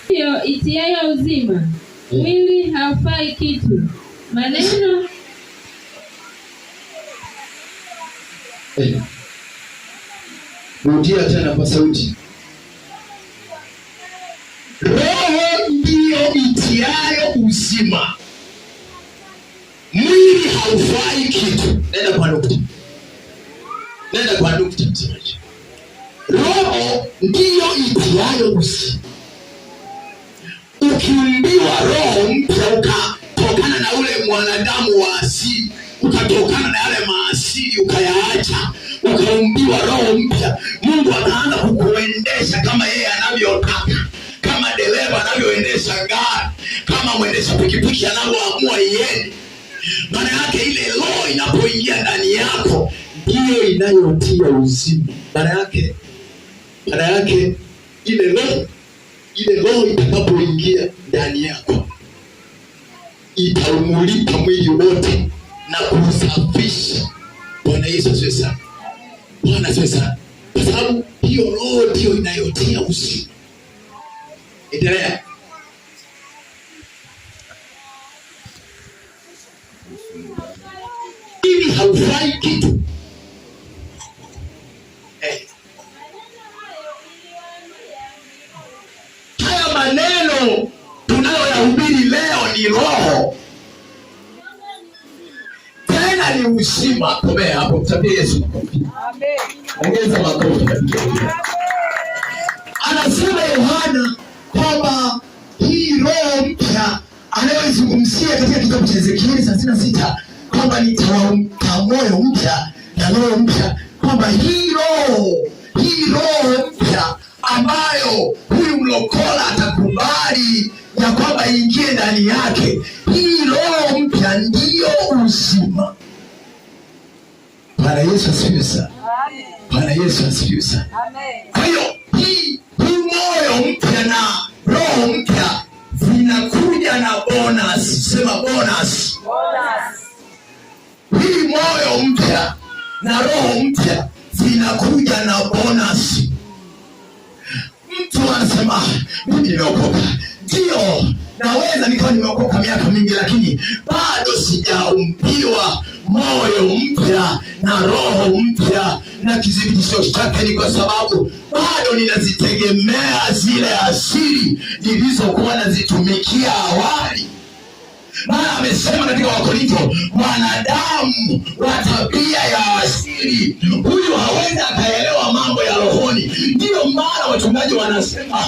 hiyo itiayo uzima, mwili haufai kitu. Maneno rudia tena kwa sauti. Roho ndiyo itiayo uzima, mwili haufai kitu. Nenda kwa nukta. Msemaji. Roho ndiyo itiayo uzima. Ukiumbiwa roho mpya, ukatokana na ule mwanadamu wa asili, ukatokana na yale maasili ukayaacha, ukaumbiwa roho mpya, Mungu anaanza kukuendesha kama yeye anavyotaka, kama dereva anavyoendesha gari, kama mwendesha pikipiki anavyoamua iende. Maana yake ile roho inapoingia ndani yako ndiyo inayotia uzima. Maana yake ile roho itakapoingia ndani yako itaumulika mwili wote na kusafisha. Bwana Yesu asifiwe sana. Bwana asifiwe sana. Kwa sababu hiyo roho ndiyo inayotia uzima. Endelea. Ili haufai kitu. Haya maneno tunayoyahubiri leo ni roho, tena ni uzima. Komea hapo, mtapie Yesu makofi. Amen. Ongeza makofi. Anasema Yohana kwamba hii roho mpya anayozungumzia katika kitabu cha Ezekieli 36 kwamba nitawampa moyo mpya na roho mpya, kwamba hii roho mpya ambayo huyu mlokola atakubali ya kwamba ingie ndani yake, hii roho mpya ndiyo uzima. Bwana Yesu asifiwe sana. Bwana Yesu asifiwe sana. Kwa hiyo hii moyo mpya na roho mpya vinakuja na bonus. Sema bonus. Hii moyo mpya na roho mpya vinakuja na bonus. Mtu anasema mimi nimeokoka. Ndio, naweza nikawa nimeokoka miaka mingi, lakini bado sijaumbiwa moyo mpya na roho mpya, na kidhibitisho chake ni kwa sababu bado ninazitegemea zile asili nilizokuwa nazitumikia awali. Maana amesema katika Wakorintho, mwanadamu wa tabia ya asili huyu hawezi akaelewa mambo ya rohoni. Ndiyo maana wachungaji wanasema